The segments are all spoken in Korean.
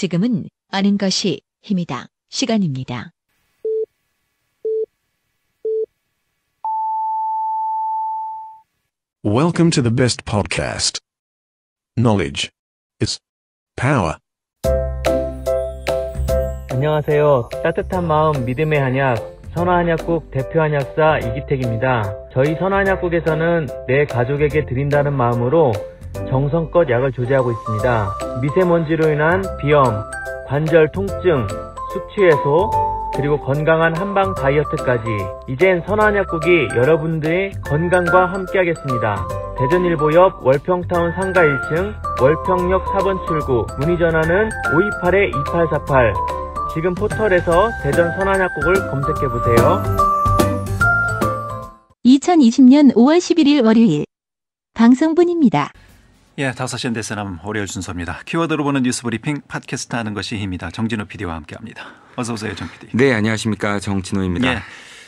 지금은 아는 것이 힘이다. 시간입니다. Welcome to the best podcast. Knowledge is power. 안녕하세요. 따뜻한 마음 믿음의 한약 선화한약국 대표 한약사 이기택입니다. 저희 선화한약국에서는 내 가족에게 드린다는 마음으로 정성껏 약을 조제하고 있습니다. 미세먼지로 인한 비염, 관절 통증, 숙취 해소, 그리고 건강한 한방 다이어트까지 이젠 선화한약국이 여러분들의 건강과 함께하겠습니다. 대전일보 옆 월평타운 상가 1층 월평역 4번 출구 문의 전화는 528-2848 지금 포털에서 대전 선화한약국을 검색해보세요. 2020년 5월 11일 월요일 방송분입니다. 예, 5시엔 대세남 월요일 순서입니다. 키워드로 보는 뉴스 브리핑 팟캐스트 하는 것이 힘이다. 정진호 PD와 함께합니다. 어서 오세요, 정 PD. 네, 안녕하십니까. 정진호입니다. 예,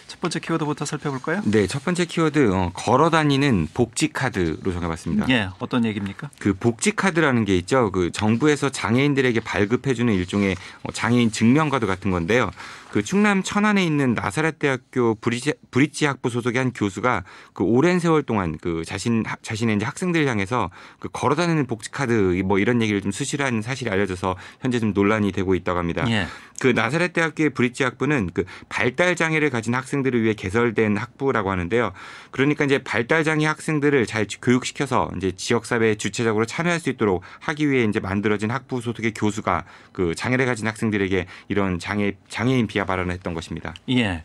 첫 번째 키워드부터 살펴볼까요? 네, 첫 번째 키워드 걸어다니는 복지카드로 정해봤습니다. 예, 어떤 얘기입니까? 그 복지카드라는 게 있죠. 그 정부에서 장애인들에게 발급해주는 일종의 장애인 증명카드 같은 건데요. 그 충남 천안에 있는 나사렛대학교 브릿지 학부 소속의 한 교수가 그 오랜 세월 동안 그 자신의 이제 학생들을 향해서 그 걸어다니는 복지카드 뭐 이런 얘기를 좀 수시한 사실이 알려져서 현재 좀 논란이 되고 있다고 합니다. 예. 그 나사렛대학교의 브릿지 학부는 그 발달 장애를 가진 학생들을 위해 개설된 학부라고 하는데요. 그러니까 이제 발달 장애 학생들을 잘 교육시켜서 이제 지역 사회에 주체적으로 참여할 수 있도록 하기 위해 이제 만들어진 학부 소속의 교수가 그 장애를 가진 학생들에게 이런 장애인 비하 발언을 했던 것입니다. 예.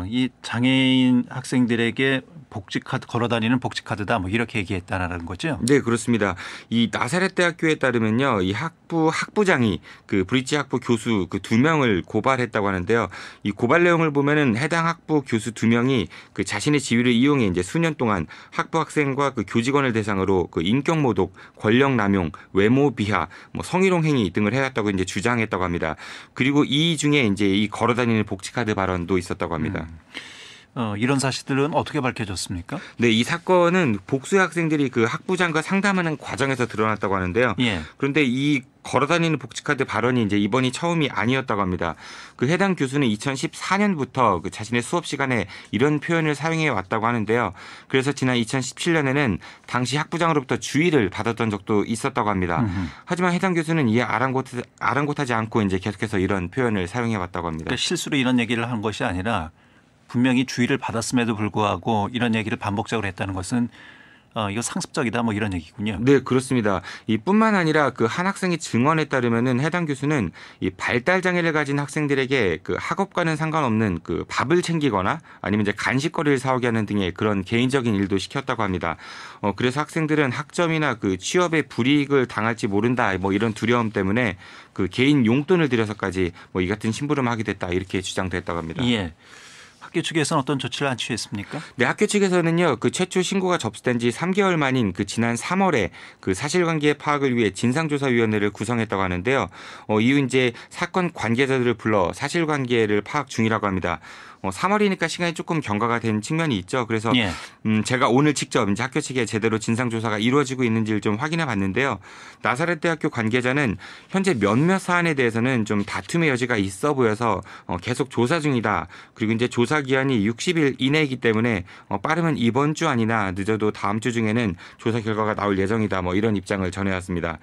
이 장애인 학생들에게 복지카드 걸어다니는 복지카드다 뭐 이렇게 얘기했다는 거죠? 네, 그렇습니다. 이 나사렛대학교에 따르면요, 이 학부장이 그 브릿지 학부 교수 그 2명을 고발했다고 하는데요. 이 고발 내용을 보면은 해당 학부 교수 2명이 그 자신의 지위를 이용해 이제 수년 동안 학부 학생과 그 교직원을 대상으로 그 인격 모독, 권력 남용, 외모 비하, 뭐 성희롱 행위 등을 해왔다고 이제 주장했다고 합니다. 그리고 이 중에 이제 이 걸어다니는 복지카드 발언도 있었다고 합니다. 이런 사실들은 어떻게 밝혀졌습니까? 네, 이 사건은 복수의 학생들이 그 학부장과 상담하는 과정에서 드러났다고 하는데요. 예. 그런데 이 걸어다니는 복지카드 발언이 이제 이번이 처음이 아니었다고 합니다. 그 해당 교수는 2014년부터 그 자신의 수업 시간에 이런 표현을 사용해 왔다고 하는데요. 그래서 지난 2017년에는 당시 학부장으로부터 주의를 받았던 적도 있었다고 합니다. 하지만 해당 교수는 이에 아랑곳하지 않고 이제 계속해서 이런 표현을 사용해 왔다고 합니다. 그러니까 실수로 이런 얘기를 한 것이 아니라 분명히 주의를 받았음에도 불구하고 이런 얘기를 반복적으로 했다는 것은 이거 상습적이다 뭐 이런 얘기군요. 네, 그렇습니다. 이뿐만 아니라 그 한 학생의 증언에 따르면은 해당 교수는 이 발달 장애를 가진 학생들에게 그 학업과는 상관없는 그 밥을 챙기거나 아니면 이제 간식거리를 사오게 하는 등의 그런 개인적인 일도 시켰다고 합니다. 그래서 학생들은 학점이나 그 취업에 불이익을 당할지 모른다 뭐 이런 두려움 때문에 그 개인 용돈을 들여서까지 뭐 이 같은 심부름을 하게 됐다 이렇게 주장도 했다고 합니다. 예. 학교 측에서는 어떤 조치를 안 취했습니까? 네, 학교 측에서는요, 그 최초 신고가 접수된 지 3개월 만인 그 지난 3월에 그 사실관계 파악을 위해 진상조사위원회를 구성했다고 하는데요. 이후 이제 사건 관계자들을 불러 사실관계를 파악 중이라고 합니다. 3월이니까 시간이 조금 경과가 된 측면이 있죠. 그래서 예. 제가 오늘 직접 이제 학교 측에 제대로 진상조사가 이루어지고 있는지를 좀 확인해 봤는데요. 나사렛대학교 관계자는 현재 몇몇 사안에 대해서는 좀 다툼의 여지가 있어 보여서 계속 조사 중이다. 그리고 이제 조사 기한이 60일 이내이기 때문에 빠르면 이번 주 아니나 늦어도 다음 주 중에는 조사 결과가 나올 예정이다. 뭐 이런 입장을 전해왔습니다.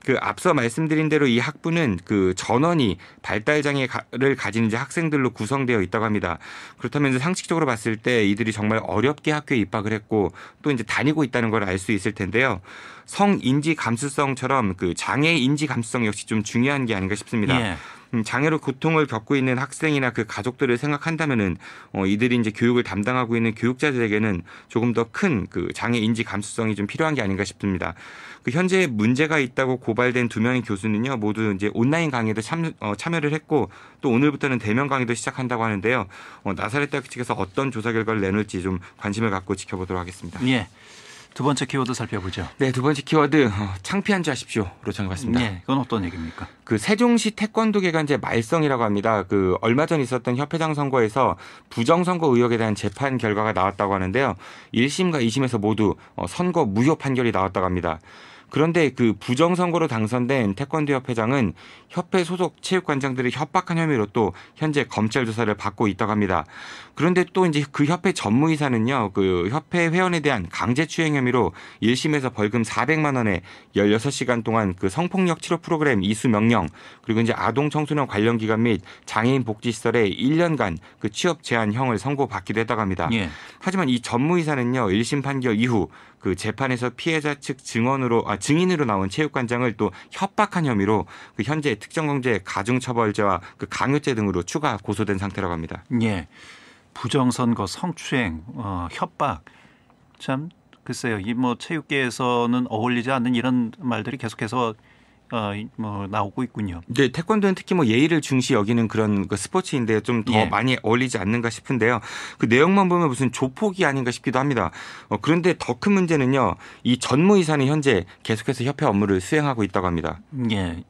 그 앞서 말씀드린 대로 이 학부는 그 전원이 발달 장애를 가진 이제 학생들로 구성되어 있다고 합니다. 그렇다면 이제 상식적으로 봤을 때 이들이 정말 어렵게 학교에 입학을 했고 또 이제 다니고 있다는 걸 알 수 있을 텐데요. 성인지 감수성처럼 그 장애 인지 감수성 역시 좀 중요한 게 아닌가 싶습니다. 예. 장애로 고통을 겪고 있는 학생이나 그 가족들을 생각한다면은 이들이 이제 교육을 담당하고 있는 교육자들에게는 조금 더 큰 그 장애 인지 감수성이 좀 필요한 게 아닌가 싶습니다. 그 현재 문제가 있다고 고발된 2명의 교수는요 모두 이제 온라인 강의에도 참여를 했고 또 오늘부터는 대면 강의도 시작한다고 하는데요. 나사렛대학교 측에서 어떤 조사 결과를 내놓을지 좀 관심을 갖고 지켜보도록 하겠습니다. 예. 두 번째 키워드 살펴보죠. 네, 두 번째 키워드 창피한 줄 아십시오로 정해봤습니다. 네, 그건 어떤 얘기입니까? 그 세종시 태권도 개관제 말썽이라고 합니다. 그 얼마 전 있었던 협회장 선거에서 부정선거 의혹에 대한 재판 결과가 나왔다고 하는데요. 1심과 2심에서 모두 선거 무효 판결이 나왔다고 합니다. 그런데 그 부정선거로 당선된 태권도 협회장은 협회 소속 체육관장들의 협박한 혐의로 또 현재 검찰 조사를 받고 있다고 합니다. 그런데 또 이제 그 협회 전무이사는요, 그 협회 회원에 대한 강제추행 혐의로 1심에서 벌금 400만 원에 16시간 동안 그 성폭력 치료 프로그램 이수 명령, 그리고 이제 아동 청소년 관련 기관 및 장애인 복지시설에 1년간 그 취업 제한형을 선고받기도 했다고 합니다. 예. 하지만 이 전무이사는요, 1심 판결 이후 그 재판에서 피해자 측 증인으로 나온 체육관장을 또 협박한 혐의로 그 현재 특정범죄 가중처벌죄와 그 강요죄 등으로 추가 고소된 상태라고 합니다. 예. 부정선거, 성추행, 협박. 참 글쎄요. 이 뭐 체육계에서는 어울리지 않는 이런 말들이 계속해서 뭐 나오고 있군요. 네, 태권도는 특히 뭐 예의를 중시 여기는 그런 그 스포츠인데 좀 더 예. 많이 어울리지 않는가 싶은데요. 그 내용만 보면 무슨 조폭이 아닌가 싶기도 합니다. 그런데 더 큰 문제는요. 이 전무이사는 현재 계속해서 협회 업무를 수행하고 있다고 합니다. 예.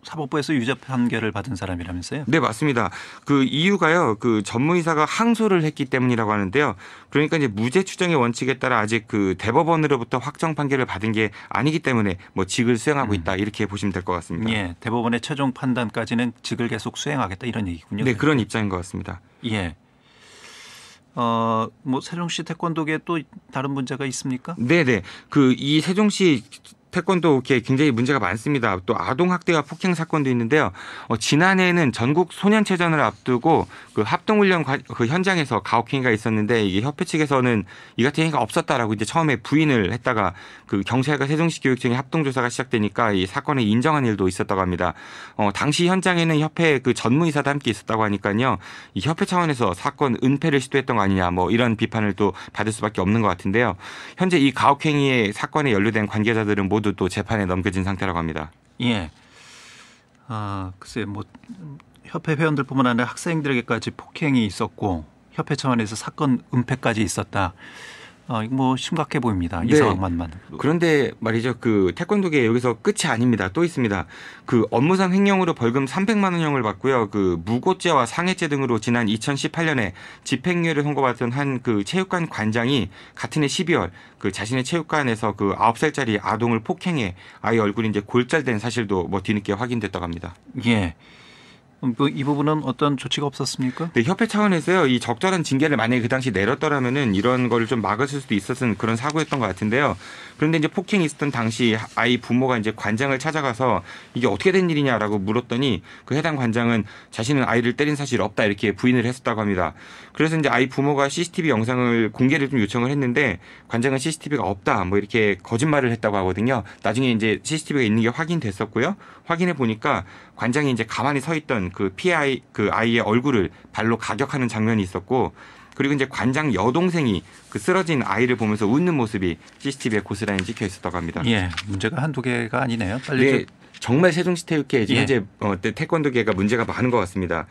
사법부에서 유죄 판결을 받은 사람이라면서요? 네, 맞습니다. 그 이유가요. 그 전무이사가 항소를 했기 때문이라고 하는데요. 그러니까 이제 무죄 추정의 원칙에 따라 아직 그 대법원으로부터 확정 판결을 받은 게 아니기 때문에 뭐 직을 수행하고 있다 이렇게 보시면 될 것 같습니다. 예. 대법원의 최종 판단까지는 직을 계속 수행하겠다 이런 얘기군요. 네, 그런 입장인 것 같습니다. 예. 뭐 세종시 태권도계에 또 다른 문제가 있습니까? 네네. 그 이 세종시 태권도계 굉장히 문제가 많습니다. 또 아동학대와 폭행 사건도 있는데요. 지난해에는 전국 소년체전을 앞두고 그 합동훈련 그 현장에서 가혹행위가 있었는데 이게 협회 측에서는 이 같은 행위가 없었다라고 이제 처음에 부인을 했다가 그 경찰과 세종시 교육청의 합동조사가 시작되니까 이 사건을 인정한 일도 있었다고 합니다. 당시 현장에는 협회 그 전무이사도 함께 있었다고 하니까요. 이 협회 차원에서 사건 은폐를 시도했던 거 아니냐 뭐 이런 비판을 또 받을 수밖에 없는 것 같은데요. 현재 이 가혹행위의 사건에 연루된 관계자들은 모두 또 재판에 넘겨진 상태라고 합니다. 예. 글쎄 뭐 협회 회원들뿐만 아니라 학생들에게까지 폭행이 있었고 협회 차원에서 사건 은폐까지 있었다. 이거 뭐 심각해 보입니다. 이 네. 상황만. 그런데 말이죠. 그 태권도계 여기서 끝이 아닙니다. 또 있습니다. 그 업무상 횡령으로 벌금 300만 원형을 받고요. 그 무고죄와 상해죄 등으로 지난 2018년에 집행유예를 선고받은 한 그 체육관 관장이 같은 해 12월 그 자신의 체육관에서 그 9살짜리 아동을 폭행해 아이 얼굴이 이제 골절된 사실도 뭐 뒤늦게 확인됐다고 합니다. 예. 뭐 이 부분은 어떤 조치가 없었습니까? 네, 협회 차원에서요, 이 적절한 징계를 만약에 그 당시 내렸더라면은 이런 거를 좀 막았을 수도 있었던 그런 사고였던 것 같은데요. 그런데 이제 폭행이 있었던 당시 아이 부모가 이제 관장을 찾아가서 이게 어떻게 된 일이냐라고 물었더니 그 해당 관장은 자신은 아이를 때린 사실이 없다 이렇게 부인을 했었다고 합니다. 그래서 이제 아이 부모가 CCTV 영상을 공개를 좀 요청을 했는데 관장은 CCTV가 없다 뭐 이렇게 거짓말을 했다고 하거든요. 나중에 이제 CCTV가 있는 게 확인됐었고요. 확인해 보니까 관장이 이제 가만히 서 있던 그 피해 그 아이의 얼굴을 발로 가격하는 장면이 있었고, 그리고 이제 관장 여동생이 그 쓰러진 아이를 보면서 웃는 모습이 CCTV에 고스란히 찍혀 있었다고 합니다. 예, 문제가 한두 개가 아니네요. 빨리 네, 정말 세종시 태육회 예. 현재 태권도계가 문제가 많은 것 같습니다.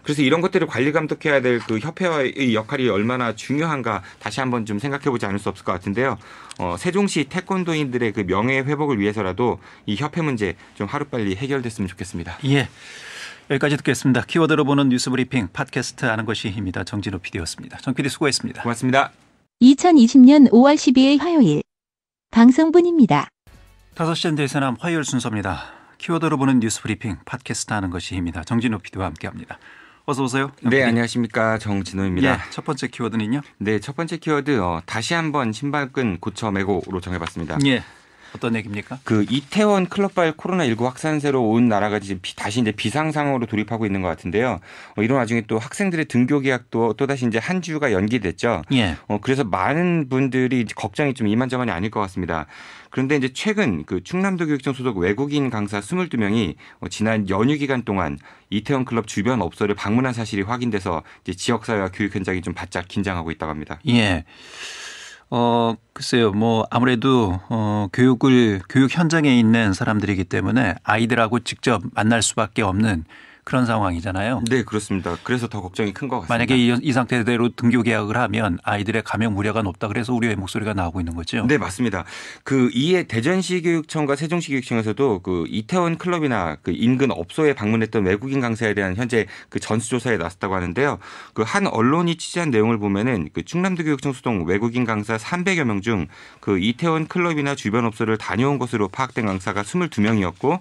그래서 이런 것들을 관리 감독해야 될 그 협회의 역할이 얼마나 중요한가 다시 한번 좀 생각해보지 않을 수 없을 것 같은데요. 세종시 태권도인들의 그 명예 회복을 위해서라도 이 협회 문제 좀 하루빨리 해결됐으면 좋겠습니다. 예. 여기까지 듣겠습니다. 키워드로 보는 뉴스 브리핑 팟캐스트 아는 것이 힘이다. 정진호 PD였습니다. 정 PD 수고했습니다. 고맙습니다. 2020년 5월 12일 화요일 방송분입니다. 5시 대선암 화요일 순서입니다. 키워드로 보는 뉴스 브리핑 팟캐스트 하는 것이 힘이다. 정진호 PD와 함께합니다. 어서 오세요. 네, 안녕하십니까. 정진호입니다. 예, 첫 번째 키워드는요? 네, 첫 번째 키워드 다시 한번 신발끈 고쳐 매고로 정해봤습니다. 예. 어떤 얘기입니까? 그 이태원 클럽발 코로나19 확산세로 온 나라가 지금 다시 이제 비상 상황으로 돌입하고 있는 것 같은데요. 이런 와중에 또 학생들의 등교 계약도 또 다시 이제 한 주가 연기됐죠. 예. 그래서 많은 분들이 걱정이 좀 이만저만이 아닐 것 같습니다. 그런데 이제 최근 그 충남도 교육청 소속 외국인 강사 22명이 지난 연휴 기간 동안 이태원 클럽 주변 업소를 방문한 사실이 확인돼서 이제 지역사회와 교육 현장이 좀 바짝 긴장하고 있다고 합니다. 예. 글쎄요, 뭐, 아무래도, 교육 현장에 있는 사람들이기 때문에 아이들하고 직접 만날 수밖에 없는 그런 상황이잖아요. 네, 그렇습니다. 그래서 더 걱정이 큰 것 같습니다. 만약에 이 상태대로 등교 계약을 하면 아이들의 감염 우려가 높다 그래서 우려의 목소리가 나오고 있는 거죠. 네, 맞습니다. 그 이에 대전시교육청과 세종시교육청에서도 그 이태원 클럽이나 그 인근 업소에 방문했던 외국인 강사에 대한 현재 그 전수조사에 나섰다고 하는데요. 그 한 언론이 취재한 내용을 보면은 그 충남도교육청 수동 외국인 강사 300여 명 중 그 이태원 클럽이나 주변 업소를 다녀온 것으로 파악된 강사가 22명이었고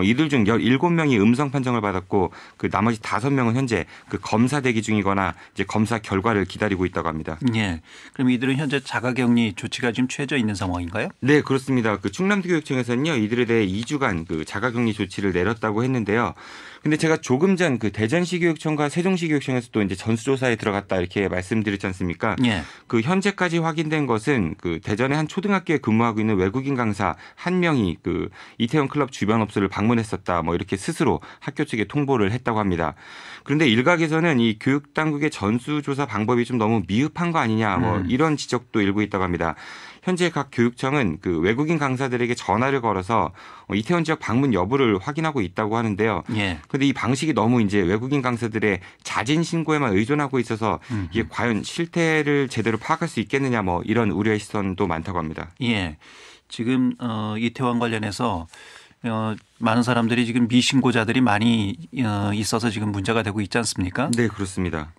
이들 중 17명이 음성 판정을 받았고 그 나머지 5명은 현재 그 검사 대기 중이거나 이제 검사 결과를 기다리고 있다고 합니다. 예. 그럼 이들은 현재 자가격리 조치가 지금 취해져 있는 상황인가요? 네, 그렇습니다. 그 충남도교육청에서는요, 이들에 대해 2주간 그 자가격리 조치를 내렸다고 했는데요. 근데 제가 조금 전 그 대전시교육청과 세종시교육청에서도 이제 전수조사에 들어갔다 이렇게 말씀드렸지 않습니까? 예. 그 현재까지 확인된 것은 그 대전의 한 초등학교에 근무하고 있는 외국인 강사 한 명이 그 이태원 클럽 주변 업소를 방문했었다. 뭐 이렇게 스스로 학교 측에 통보를 했다고 합니다. 그런데 일각에서는 이 교육 당국의 전수조사 방법이 좀 너무 미흡한 거 아니냐 뭐 이런 지적도 일고 있다고 합니다. 현재 각 교육청은 그 외국인 강사들에게 전화를 걸어서 이태원 지역 방문 여부를 확인하고 있다고 하는데요. 예. 그런데 이 방식이 너무 이제 외국인 강사들의 자진 신고에만 의존하고 있어서 이게 과연 실태를 제대로 파악할 수 있겠느냐 뭐 이런 우려의 시선도 많다고 합니다. 예. 지금 이태원 관련해서 많은 사람들이 지금 미신고자들이 많이 있어서 지금 문제가 되고 있지 않습니까? 네, 그렇습니다.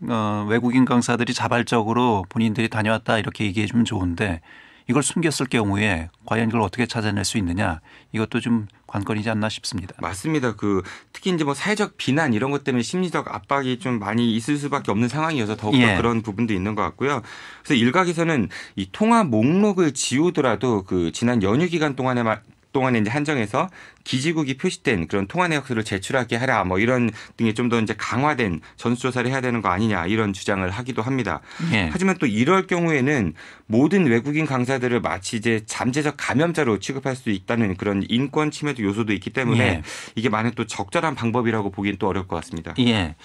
외국인 강사들이 자발적으로 본인들이 다녀왔다 이렇게 얘기해 주면 좋은데 이걸 숨겼을 경우에 과연 이걸 어떻게 찾아낼 수 있느냐 이것도 좀 관건이지 않나 싶습니다. 맞습니다. 그 특히 이제 뭐 사회적 비난 이런 것 때문에 심리적 압박이 좀 많이 있을 수밖에 없는 상황이어서 더욱더 예. 그런 부분도 있는 것 같고요. 그래서 일각에서는 이 통화 목록을 지우더라도 그 지난 연휴 기간 동안에 이제 한정해서 기지국이 표시된 그런 통화 내역서를 제출하게 하라 뭐 이런 등의 좀 더 이제 강화된 전수조사를 해야 되는 거 아니냐 이런 주장을 하기도 합니다. 예. 하지만 또 이럴 경우에는 모든 외국인 강사들을 마치 이제 잠재적 감염자로 취급할 수 있다는 그런 인권 침해도 요소도 있기 때문에 예. 이게 만약 또 적절한 방법이라고 보기엔 또 어려울 것 같습니다. 예.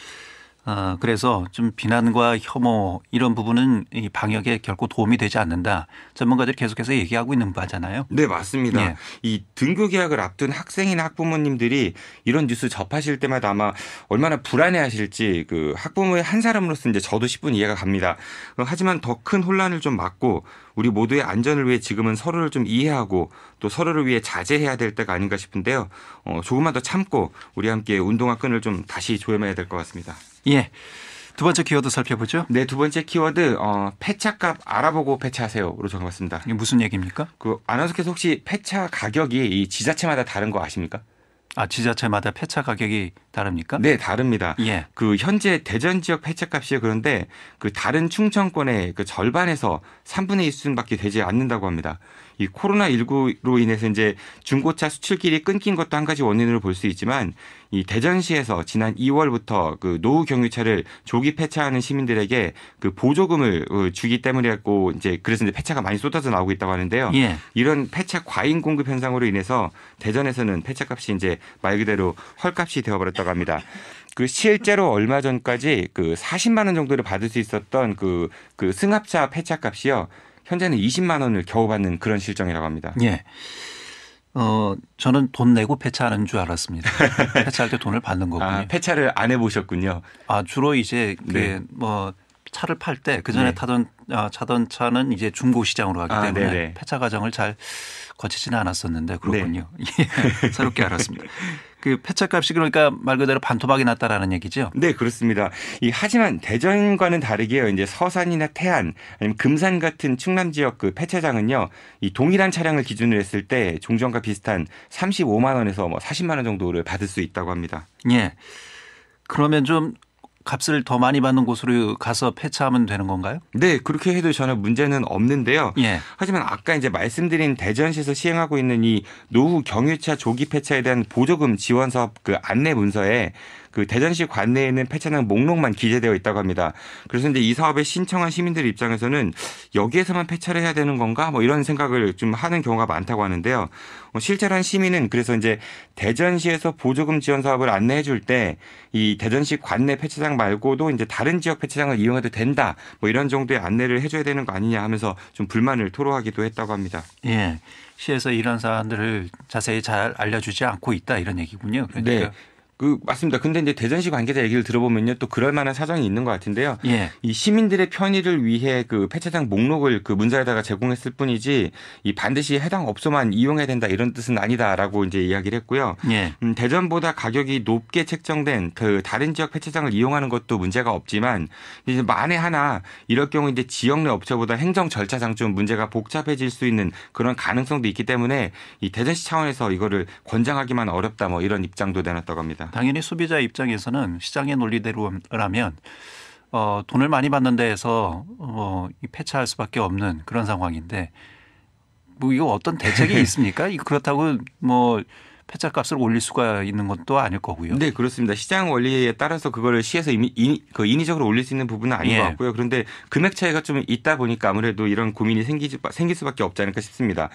그래서 좀 비난과 혐오 이런 부분은 이 방역에 결코 도움이 되지 않는다. 전문가들이 계속해서 얘기하고 있는 바잖아요. 네, 맞습니다. 예. 이 등교 계약을 앞둔 학생이나 학부모님들이 이런 뉴스 접하실 때마다 아마 얼마나 불안해하실지 그 학부모의 한 사람으로서 이제 저도 10분 이해가 갑니다. 하지만 더 큰 혼란을 좀 막고 우리 모두의 안전을 위해 지금은 서로를 좀 이해하고 또 서로를 위해 자제해야 될 때가 아닌가 싶은데요. 조금만 더 참고 우리 함께 운동화 끈을 좀 다시 조여매야 될 것 같습니다. 예. 두 번째 키워드 살펴보죠. 네, 두 번째 키워드 폐차값 알아보고 폐차하세요로 적어봤습니다. 이게 무슨 얘기입니까? 그 아나운서께서 혹시 폐차 가격이 이 지자체마다 다른 거 아십니까? 지자체마다 폐차 가격이 다릅니까? 네, 다릅니다. 예. 그 현재 대전 지역 폐차값이 그런데 그 다른 충청권의 그 절반에서 3분의 1 수준밖에 되지 않는다고 합니다. 이 코로나19로 인해서 이제 중고차 수출길이 끊긴 것도 한 가지 원인으로 볼 수 있지만 이 대전시에서 지난 2월부터 그 노후 경유차를 조기 폐차하는 시민들에게 그 보조금을 주기 때문이었고 이제 그래서 이제 폐차가 많이 쏟아져 나오고 있다고 하는데요. 예. 이런 폐차 과잉 공급 현상으로 인해서 대전에서는 폐차값이 이제 말 그대로 헐값이 되어버렸다고 합니다. 그 실제로 얼마 전까지 그 40만 원 정도를 받을 수 있었던 그 승합차 폐차값이요. 현재는 20만 원을 겨우 받는 그런 실정이라고 합니다. 예. 저는 돈 내고 폐차하는 줄 알았습니다. 폐차할 때 돈을 받는 거군요. 폐차를 안 해보셨군요. 주로 이제 네. 차를 팔 때 그 전에 네. 차던 차는 이제 중고 시장으로 가기 때문에 네네. 폐차 과정을 잘 거치지는 않았었는데 그렇군요. 예. 새롭게 알았습니다. 그 폐차값이 그러니까 말 그대로 반토막이 났다라는 얘기죠. 네, 그렇습니다. 하지만 대전과는 다르게요. 이제 서산이나 태안 아니면 금산 같은 충남 지역 그 폐차장은요. 이 동일한 차량을 기준으로 했을 때 종전과 비슷한 35만 원에서 40만 원 정도를 받을 수 있다고 합니다. 예. 그러면 좀 값을 더 많이 받는 곳으로 가서 폐차하면 되는 건가요? 네, 그렇게 해도 전혀 문제는 없는데요. 예. 하지만 아까 이제 말씀드린 대전시에서 시행하고 있는 이 노후 경유차 조기 폐차에 대한 보조금 지원 사업 그 안내 문서에 그 대전시 관내에 있는 폐차장 목록만 기재되어 있다고 합니다. 그래서 이제 이 사업에 신청한 시민들 입장에서는 여기에서만 폐차를 해야 되는 건가 뭐 이런 생각을 좀 하는 경우가 많다고 하는데요. 실제로 한 시민은 그래서 이제 대전시에서 보조금 지원 사업을 안내해 줄 때 이 대전시 관내 폐차장 말고도 이제 다른 지역 폐차장을 이용해도 된다 뭐 이런 정도의 안내를 해줘야 되는 거 아니냐 하면서 좀 불만을 토로하기도 했다고 합니다. 예. 시에서 이런 사안들을 자세히 잘 알려주지 않고 있다 이런 얘기군요. 그러니까. 네. 맞습니다. 근데 이제 대전시 관계자 얘기를 들어보면요, 또 그럴 만한 사정이 있는 것 같은데요. 예. 이 시민들의 편의를 위해 그 폐차장 목록을 그 문자에다가 제공했을 뿐이지, 이 반드시 해당 업소만 이용해야 된다 이런 뜻은 아니다라고 이제 이야기를 했고요. 예. 대전보다 가격이 높게 책정된 그 다른 지역 폐차장을 이용하는 것도 문제가 없지만, 이제 만에 하나 이럴 경우 이제 지역 내 업체보다 행정 절차상 좀 문제가 복잡해질 수 있는 그런 가능성도 있기 때문에 이 대전시 차원에서 이거를 권장하기만 어렵다 뭐 이런 입장도 내놨다고 합니다. 당연히 소비자 입장에서는 시장의 논리대로라면 돈을 많이 받는 데에서 폐차할 수밖에 없는 그런 상황인데 뭐 이거 어떤 대책이 있습니까? 그렇다고 뭐 폐차값을 올릴 수가 있는 것도 아닐 거고요. 네, 그렇습니다. 시장 원리에 따라서 그거를 시에서 인위적으로 올릴 수 있는 부분은 아닌 것 같고요. 그런데 금액 차이가 좀 있다 보니까 아무래도 이런 고민이 생길 수밖에 없지 않을까 싶습니다.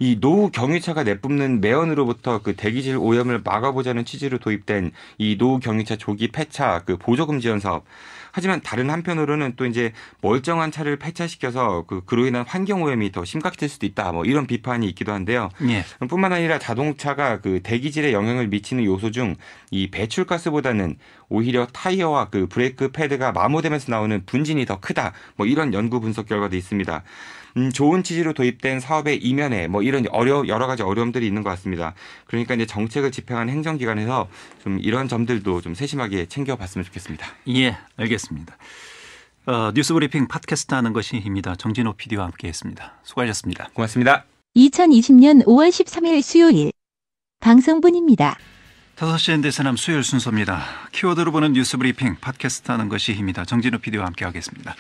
이 노후 경유차가 내뿜는 매연으로부터 그 대기질 오염을 막아보자는 취지로 도입된 이 노후 경유차 조기 폐차 그 보조금 지원 사업. 하지만 다른 한편으로는 또 이제 멀쩡한 차를 폐차시켜서 그로 인한 환경 오염이 더 심각해질 수도 있다. 뭐 이런 비판이 있기도 한데요. 예. 뿐만 아니라 자동차가 그 대기질에 영향을 미치는 요소 중 이 배출가스보다는 오히려 타이어와 그 브레이크 패드가 마모되면서 나오는 분진이 더 크다. 뭐 이런 연구 분석 결과도 있습니다. 좋은 취지로 도입된 사업의 이면에 뭐 이런 여러 가지 어려움들이 있는 것 같습니다. 그러니까 이제 정책을 집행하는 행정기관에서 좀 이런 점들도 좀 세심하게 챙겨봤으면 좋겠습니다. 예, 알겠습니다. 뉴스브리핑 팟캐스트 하는 것이입니다. 정진호 PD와 함께했습니다. 수고하셨습니다. 고맙습니다. 2020년 5월 13일 수요일 방송분입니다. 5시 앤데스남 수요일 순서입니다. 키워드로 보는 뉴스브리핑 팟캐스트 하는 것이입니다. 정진호 PD와 함께하겠습니다.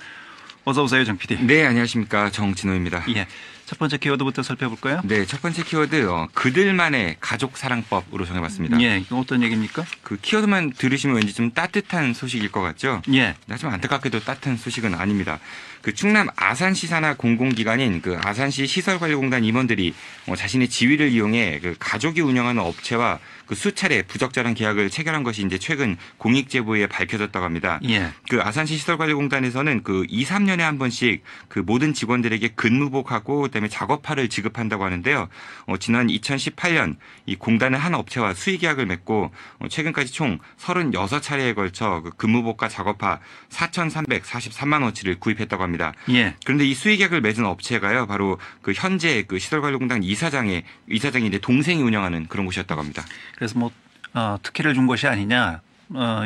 어서 오세요, 정 PD. 네, 안녕하십니까. 정진호입니다. 예, 첫 번째 키워드부터 살펴볼까요? 네, 첫 번째 키워드 그들만의 가족 사랑법으로 정해봤습니다. 예, 이건 어떤 얘기입니까? 그 키워드만 들으시면 왠지 좀 따뜻한 소식일 것 같죠? 예. 하지만 안타깝게도 따뜻한 소식은 아닙니다. 그 충남 아산시 산하 공공기관인 그 아산시 시설관리공단 임원들이 자신의 지위를 이용해 그 가족이 운영하는 업체와 그 수차례 부적절한 계약을 체결한 것이 이제 최근 공익제보에 밝혀졌다고 합니다. 예. 그 아산시 시설관리공단에서는 그 2, 3년에 한 번씩 그 모든 직원들에게 근무복하고 그다음에 작업화를 지급한다고 하는데요. 지난 2018년 이 공단은 한 업체와 수의계약을 맺고 최근까지 총 36차례에 걸쳐 그 근무복과 작업화 4,343만 원치를 구입했다고 합니다. 예. 그런데 이 수의계약을 맺은 업체가요, 바로 그 현재 그 시설관리공단 이사장이 이제 동생이 운영하는 그런 곳이었다고 합니다. 그래서 뭐 특혜를 준 것이 아니냐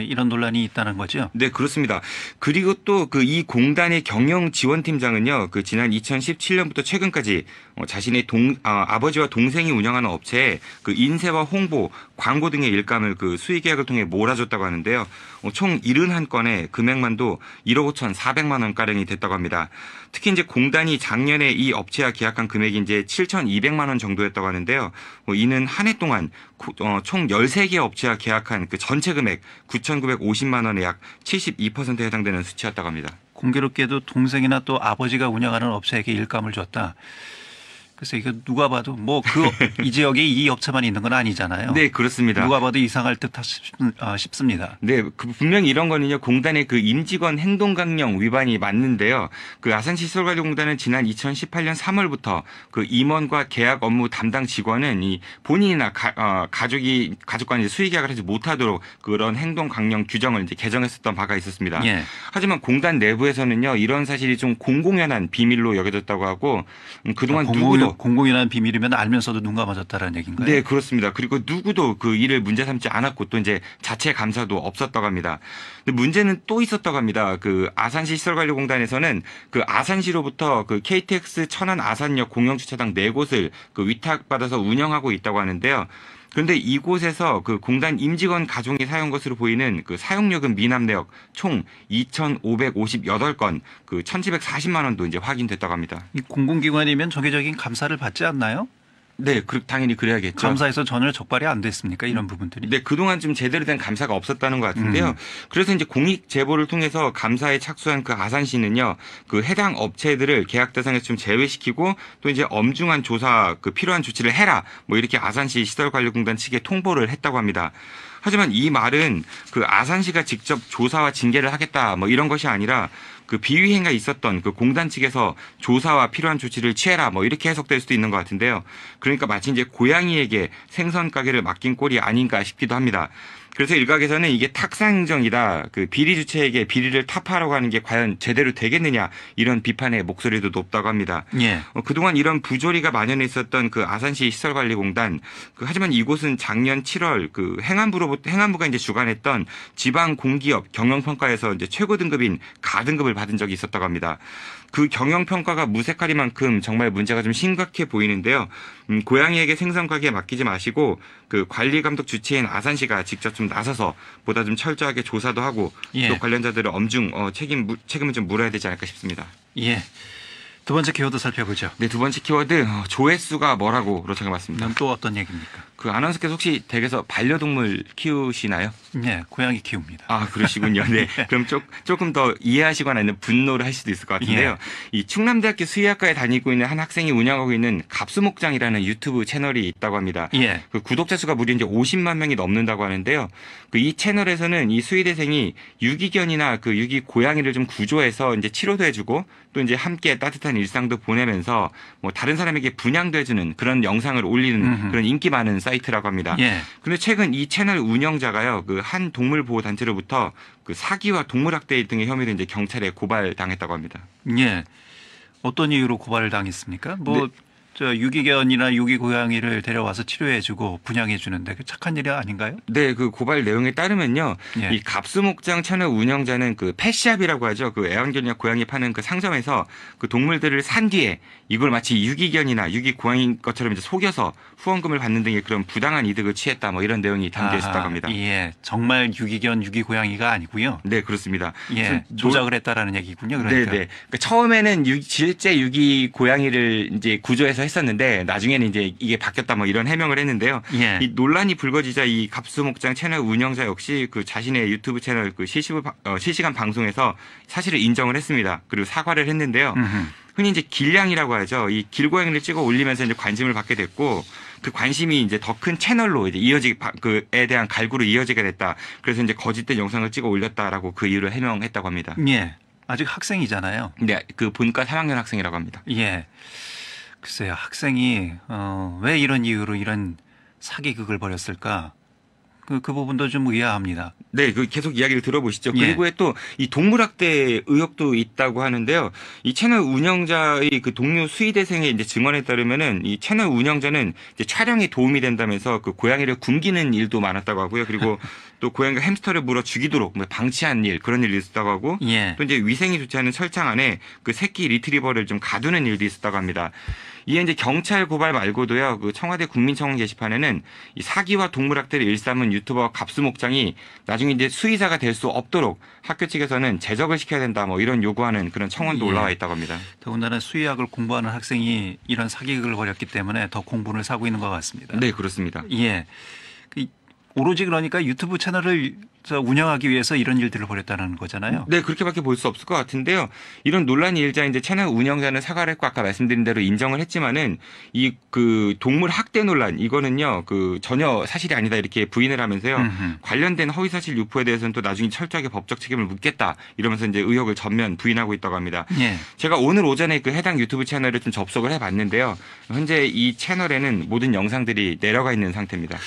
이런 논란이 있다는 거죠. 네, 그렇습니다. 그리고 또 그 이 공단의 경영지원팀장은요, 그 지난 2017년부터 최근까지 자신의 아버지와 동생이 운영하는 업체에 그 인쇄와 홍보, 광고 등의 일감을 그 수의계약을 통해 몰아줬다고 하는데요. 총 71건의 금액만도 1억 5,400만 원 가량이 됐다고 합니다. 특히 이제 공단이 작년에 이 업체와 계약한 금액이 이제 7,200만 원 정도였다고 하는데요. 이는 한 해 동안 총 13개 업체와 계약한 그 전체 금액 9,950만 원의 약 72%에 해당되는 수치였다고 합니다. 공교롭게도 동생이나 또 아버지가 운영하는 업체에게 일감을 줬다. 그래서 이거 누가 봐도 뭐 이 지역에 이 업체만 있는 건 아니잖아요. 네, 그렇습니다. 누가 봐도 이상할 듯 싶습니다. 네, 분명히 이런 거는요, 공단의 그 임직원 행동강령 위반이 맞는데요. 그 아산시 시설관리공단은 지난 2018년 3월부터 그 임원과 계약 업무 담당 직원은 이 본인이나 가족과 이제 수의계약을 하지 못하도록 그런 행동강령 규정을 이제 개정했었던 바가 있었습니다. 예. 하지만 공단 내부에서는요, 이런 사실이 좀 공공연한 비밀로 여겨졌다고 하고 그동안 누구도 공공연한 비밀이면 알면서도 눈 감아줬다라는 얘기인가요? 네, 그렇습니다. 그리고 누구도 그 일을 문제 삼지 않았고 또 이제 자체 감사도 없었다고 합니다. 근데 문제는 또 있었다고 합니다. 그 아산시 시설관리공단에서는 그 아산시로부터 그 KTX 천안 아산역 공영주차장 4곳을 그 위탁받아서 운영하고 있다고 하는데요. 그런데 이곳에서 그 공단 임직원 가족이 사용 것으로 보이는 그 사용요금 미납 내역 총 2,558건 그 1,740만 원도 이제 확인됐다고 합니다. 이 공공기관이면 정기적인 감사를 받지 않나요? 네, 당연히 그래야겠죠. 감사에서 전혀 적발이 안 됐습니까? 이런 부분들이. 네, 그동안 좀 제대로 된 감사가 없었다는 것 같은데요. 그래서 이제 공익 제보를 통해서 감사에 착수한 그 아산시는요, 그 해당 업체들을 계약 대상에서 좀 제외시키고 또 이제 엄중한 조사 그 필요한 조치를 해라. 뭐 이렇게 아산시 시설관리공단 측에 통보를 했다고 합니다. 하지만 이 말은 그 아산시가 직접 조사와 징계를 하겠다 뭐 이런 것이 아니라 그 비위행위가 있었던 그 공단 측에서 조사와 필요한 조치를 취해라 뭐 이렇게 해석될 수도 있는 것 같은데요. 그러니까 마치 이제 고양이에게 생선 가게를 맡긴 꼴이 아닌가 싶기도 합니다. 그래서 일각에서는 이게 탁상행정이다. 그 비리 주체에게 비리를 타파하라고 하는 게 과연 제대로 되겠느냐 이런 비판의 목소리도 높다고 합니다. 예. 그동안 이런 부조리가 만연해 있었던 그 아산시 시설관리공단. 하지만 이곳은 작년 7월 그 행안부가 이제 주관했던 지방 공기업 경영평가에서 이제 최고 등급인 가등급을 받은 적이 있었다고 합니다. 그 경영평가가 무색하리만큼 정말 문제가 좀 심각해 보이는데요. 고양이에게 생선 가게 맡기지 마시고 그 관리 감독 주체인 아산시가 직접 좀 나서서 보다 좀 철저하게 조사도 하고 예. 또 관련자들을 엄중 책임을 좀 물어야 되지 않을까 싶습니다. 예. 두 번째 키워드 살펴보죠. 네, 두 번째 키워드 조회수가 뭐라고로 정해봤습니다. 이건 또 어떤 얘기입니까? 그 아나운서께서 혹시 댁에서 반려동물 키우시나요? 네, 고양이 키웁니다. 아, 그러시군요. 네. 그럼 조금 더 이해하시거나 아니면 분노를 할 수도 있을 것 같은데요. 예. 이 충남대학교 수의학과에 다니고 있는 한 학생이 운영하고 있는 갑수목장이라는 유튜브 채널이 있다고 합니다. 예. 그 구독자 수가 무려 이제 50만 명이 넘는다고 하는데요. 그 이 채널에서는 이 수의대생이 유기견이나 그 유기 고양이를 좀 구조해서 이제 치료도 해주고 또 이제 함께 따뜻한 일상도 보내면서 뭐 다른 사람에게 분양도 해주는 그런 영상을 올리는 그런 인기 많은 사이트라고 합니다. 예. 그런데 최근 이 채널 운영자가요, 그 한 동물 보호 단체로부터 그 사기와 동물 학대 등의 혐의로 이제 경찰에 고발당했다고 합니다. 예. 어떤 이유로 고발을 당했습니까? 네. 저 유기견이나 유기 고양이를 데려와서 치료해주고 분양해주는데 그 착한 일이 아닌가요? 네, 그 고발 내용에 따르면요, 예. 이 갑수목장 채널 운영자는 그 펫샵이라고 하죠. 그 애완견이나 고양이 파는 그 상점에서 그 동물들을 산 뒤에 이걸 마치 유기견이나 유기 고양이인 것처럼 이제 속여서 후원금을 받는 등의 그런 부당한 이득을 취했다. 뭐 이런 내용이 담겨 있었다고 합니다. 예, 정말 유기견, 유기 고양이가 아니고요. 네, 그렇습니다. 예, 조작을 했다라는 얘기군요. 그러니까. 네. 그러니까 처음에는 실제 유기 고양이를 이제 구조해서 했었는데 나중에는 이제 이게 바뀌었다 뭐 이런 해명을 했는데요. 예. 이 논란이 불거지자 이 갑수목장 채널 운영자 역시 그 자신의 유튜브 채널 그 실시간 방송에서 사실을 인정을 했습니다. 그리고 사과를 했는데요. 흔히 이제 길냥이라고 하죠. 이 길고양이를 찍어 올리면서 이제 관심을 받게 됐고 그 관심이 이제 더 큰 채널로 이제 그에 대한 갈구로 이어지게 됐다. 그래서 이제 거짓된 영상을 찍어 올렸다라고 그 이유를 해명했다고 합니다. 예. 아직 학생이잖아요. 네, 그 본과 3학년 학생이라고 합니다. 예. 글쎄요, 학생이 왜 이런 이유로 이런 사기극을 벌였을까? 그 부분도 좀 의아합니다. 네, 그 계속 이야기를 들어보시죠. 예. 그리고 또 이 동물학대 의혹도 있다고 하는데요. 이 채널 운영자의 그 동료 수의대생의 이제 증언에 따르면은 이 채널 운영자는 이제 촬영에 도움이 된다면서 그 고양이를 굶기는 일도 많았다고 하고요. 그리고 또 고양이가 햄스터를 물어 죽이도록 방치한 일 그런 일이 있었다고 하고 예. 또 이제 위생이 좋지 않은 철창 안에 그 새끼 리트리버를 좀 가두는 일도 있었다고 합니다. 이에 이제 경찰 고발 말고도요, 그 청와대 국민청원 게시판에는 이 사기와 동물학대를 일삼은 유튜버 갑수목장이 나중에 이제 수의사가 될 수 없도록 학교 측에서는 제적을 시켜야 된다, 뭐 이런 요구하는 그런 청원도 예. 올라와 있다고 합니다. 더군다나 수의학을 공부하는 학생이 이런 사기극을 벌였기 때문에 더 공분을 사고 있는 것 같습니다. 네, 그렇습니다. 예. 오로지 그러니까 유튜브 채널을 운영하기 위해서 이런 일들을 벌였다는 거잖아요. 네, 그렇게밖에 볼 수 없을 것 같은데요. 이런 논란이 일자 이제 채널 운영자는 사과를 했고 아까 말씀드린 대로 인정을 했지만은 이 그 동물 학대 논란 이거는요, 그 전혀 사실이 아니다 이렇게 부인을 하면서요. 관련된 허위사실 유포에 대해서는 또 나중에 철저하게 법적 책임을 묻겠다 이러면서 이제 의혹을 전면 부인하고 있다고 합니다. 예. 제가 오늘 오전에 그 해당 유튜브 채널을 좀 접속을 해봤는데요. 현재 이 채널에는 모든 영상들이 내려가 있는 상태입니다.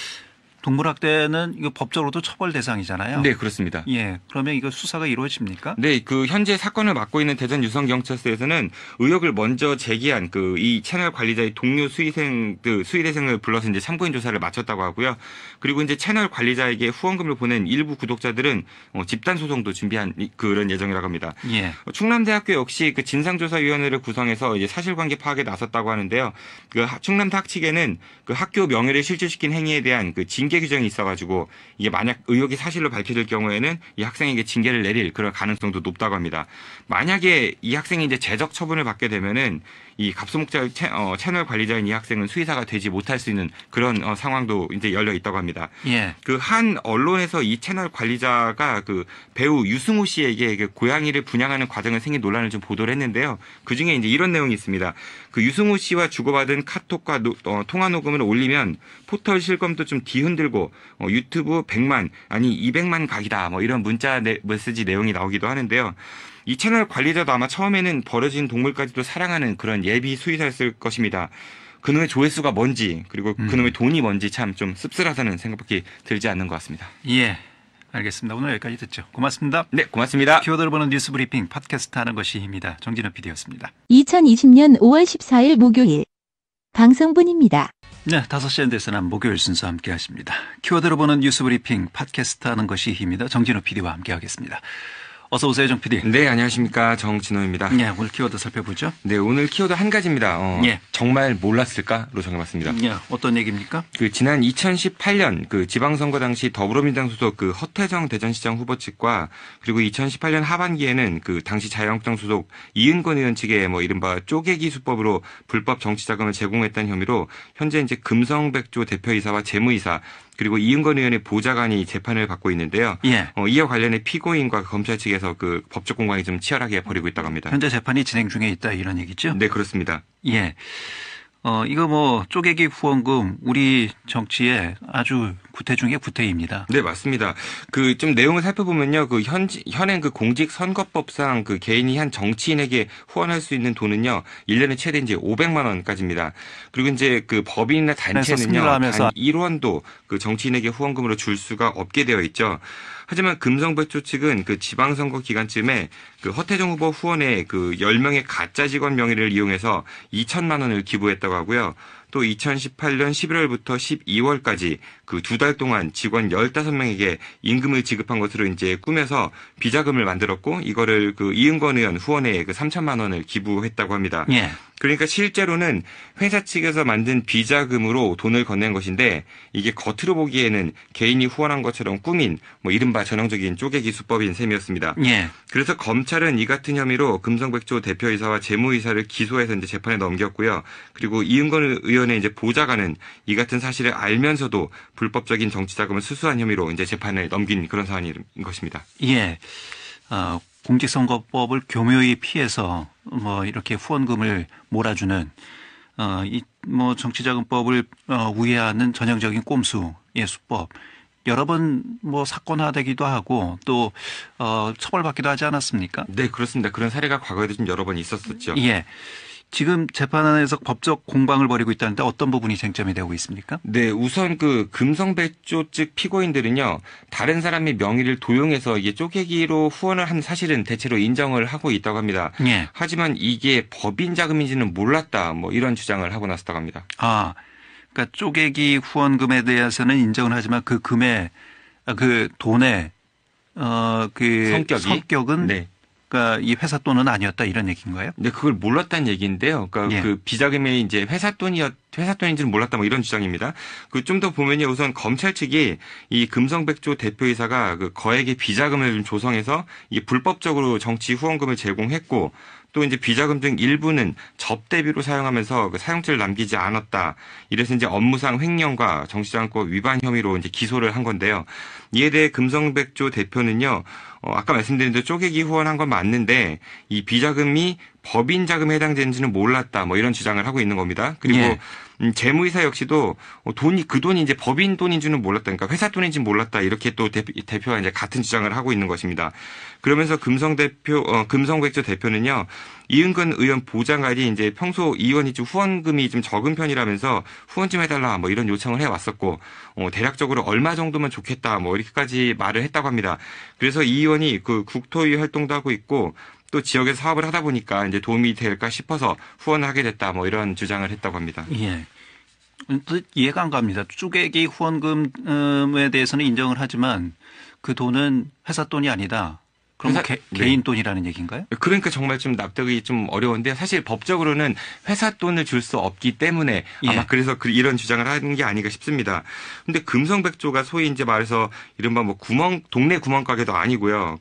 동물학대는 이거 법적으로도 처벌 대상이잖아요. 네, 그렇습니다. 예. 그러면 이거 수사가 이루어집니까? 네, 그 현재 사건을 맡고 있는 대전 유성경찰서에서는 의혹을 먼저 제기한 그 이 채널 관리자의 동료 수의대생을 불러서 이제 참고인 조사를 마쳤다고 하고요. 그리고 이제 채널 관리자에게 후원금을 보낸 일부 구독자들은 집단 소송도 준비한 그런 예정이라고 합니다. 예. 충남대학교 역시 그 진상조사위원회를 구성해서 이제 사실관계 파악에 나섰다고 하는데요. 그 충남대학 측에는 그 학교 명예를 실추시킨 행위에 대한 그 징계 규정이 있어가지고 이게 만약 의혹이 사실로 밝혀질 경우에는 이 학생에게 징계를 내릴 그런 가능성도 높다고 합니다. 만약에 이 학생이 이제 제적 처분을 받게 되면은 이 갑수목장 채널 관리자인 이 학생은 수의사가 되지 못할 수 있는 그런 상황도 이제 열려 있다고 합니다. 예. 그 한 언론에서 이 채널 관리자가 그 배우 유승우 씨에게 그 고양이를 분양하는 과정을 생긴 논란을 좀 보도를 했는데요. 그 중에 이제 이런 내용이 있습니다. 그 유승우 씨와 주고받은 카톡과 통화 녹음을 올리면 포털 실검도 좀 뒤흔들고 유튜브 100만 아니 200만 각이다 뭐 이런 문자 메시지 내용이 나오기도 하는데요. 이 채널 관리자도 아마 처음에는 버려진 동물까지도 사랑하는 그런 예비 수의사였을 것입니다. 그놈의 조회수가 뭔지 그리고 그놈의 돈이 뭔지 참 좀 씁쓸하다는 생각밖에 들지 않는 것 같습니다. 예, 알겠습니다. 오늘 여기까지 듣죠. 고맙습니다. 네, 고맙습니다. 키워드를 보는 뉴스 브리핑 팟캐스트 하는 것이 힘이다. 정진우 PD였습니다. 2020년 5월 14일 목요일 방송분입니다. 네, 5시에 대해서는 목요일 순서 함께 하십니다. 키워드를 보는 뉴스 브리핑 팟캐스트 하는 것이 힘이다. 정진우 PD와 함께 하겠습니다. 어서 오세요, 정 PD. 네, 안녕하십니까. 정진호입니다. 네, 오늘 키워드 살펴보죠. 네, 오늘 키워드 한 가지입니다. 예. 정말 몰랐을까로 정해봤습니다. 네, 어떤 얘기입니까? 지난 2018년 지방선거 당시 더불어민주당 소속 허태정 대전시장 후보 측과 그리고 2018년 하반기에는 당시 자유한국당 소속 이은권 의원 측에 이른바 쪼개기 수법으로 불법 정치자금을 제공했다는 혐의로 현재 이제 금성백조 대표이사와 재무이사 그리고 이은권 의원의 보좌관이 재판을 받고 있는데요. 예. 이와 관련해 피고인과 검찰 측에서 법적 공방이 좀 치열하게 벌이고 있다고 합니다. 현재 재판이 진행 중에 있다 이런 얘기죠? 네, 그렇습니다. 예. 이거 쪼개기 후원금 우리 정치에 아주 구태 중에 구태입니다. 네, 맞습니다. 좀 내용을 살펴보면요. 현행 공직선거법상 개인이 한 정치인에게 후원할 수 있는 돈은요. 1년에 최대 이제 500만 원까지입니다. 그리고 이제 법인이나 단체는요. 단 1원도 정치인에게 후원금으로 줄 수가 없게 되어 있죠. 하지만 금성백조 측은 지방선거 기간쯤에 허태정 후보 후원에 10명의 가짜 직원 명의를 이용해서 2천만 원을 기부했다고 하고요. 또 2018년 11월부터 12월까지 2달 동안 직원 15명에게 임금을 지급한 것으로 이제 꾸며서 비자금을 만들었고 이거를 이은권 의원 후원에 3천만 원을 기부했다고 합니다. 예. 그러니까 실제로는 회사 측에서 만든 비자금으로 돈을 건넨 것인데 이게 겉으로 보기에는 개인이 후원한 것처럼 꾸민 이른바 전형적인 쪼개기 수법인 셈이었습니다. 예. 그래서 검찰은 이 같은 혐의로 금성백조 대표이사와 재무이사를 기소해서 이제 재판에 넘겼고요. 그리고 이은권 의원의 이제 보좌관은 이 같은 사실을 알면서도 불법적인 정치자금을 수수한 혐의로 이제 재판에 넘긴 그런 사안인 것입니다. 예. 공직선거법을 교묘히 피해서 이렇게 후원금을 몰아주는 정치자금법을 우회하는 전형적인 꼼수의 수법 여러 번 사건화되기도 하고 또 처벌받기도 하지 않았습니까? 네, 그렇습니다. 그런 사례가 과거에도 좀 여러 번 있었었죠. 예. 지금 재판에서 법적 공방을 벌이고 있다는데 어떤 부분이 쟁점이 되고 있습니까? 네, 우선 금성백조 측 피고인들은요, 다른 사람의 명의를 도용해서 이게 쪼개기로 후원을 한 사실은 대체로 인정을 하고 있다고 합니다. 예. 하지만 이게 법인 자금인지는 몰랐다, 이런 주장을 하고 나섰다고 합니다. 그러니까 쪼개기 후원금에 대해서는 인정을 하지만 그 금의 돈의 성격은 네. 그러니까 이 회사 돈은 아니었다 이런 얘기인가요? 네, 그걸 몰랐다는 얘기인데요. 그러니까 예. 비자금이 이제 회사 돈인지는 몰랐다 이런 주장입니다. 좀 더 보면요, 우선 검찰 측이 이 금성백조 대표이사가 거액의 비자금을 좀 조성해서 이 불법적으로 정치 후원금을 제공했고. 또 이제 비자금 등 일부는 접대비로 사용하면서 사용처를 남기지 않았다. 이래서 이제 업무상 횡령과 정치자금법 위반 혐의로 이제 기소를 한 건데요. 이에 대해 금성백조 대표는요, 아까 말씀드린 대로 쪼개기 후원한 건 맞는데 이 비자금이 법인 자금에 해당되는지는 몰랐다. 이런 주장을 하고 있는 겁니다. 그리고 예. 재무이사 역시도 그 돈이 이제 법인 돈인 줄은 몰랐다. 그러니까 회사 돈인지는 몰랐다. 이렇게 또 대표와 이제 같은 주장을 하고 있는 것입니다. 그러면서 금성백조 대표는요, 이은권 의원 보좌관이 이제 평소 이 의원이 좀 후원금이 좀 적은 편이라면서 후원 좀 해달라 이런 요청을 해왔었고, 대략적으로 얼마 정도면 좋겠다 이렇게까지 말을 했다고 합니다. 그래서 이 의원이 국토위 활동도 하고 있고, 또 지역에서 사업을 하다 보니까 이제 도움이 될까 싶어서 후원을 하게 됐다 이런 주장을 했다고 합니다. 예. 이해가 안 갑니다. 쪼개기 후원금에 대해서는 인정을 하지만 그 돈은 회사 돈이 아니다. 그럼 개인 돈이라는 얘기인가요? 그러니까 정말 좀 납득이 좀 어려운데 사실 법적으로는 회사 돈을 줄 수 없기 때문에 아마 그래서 이런 주장을 하는 게 아닌가 싶습니다. 근데 금성백조가 소위 이제 말해서 이른바 동네 구멍가게도 아니고요.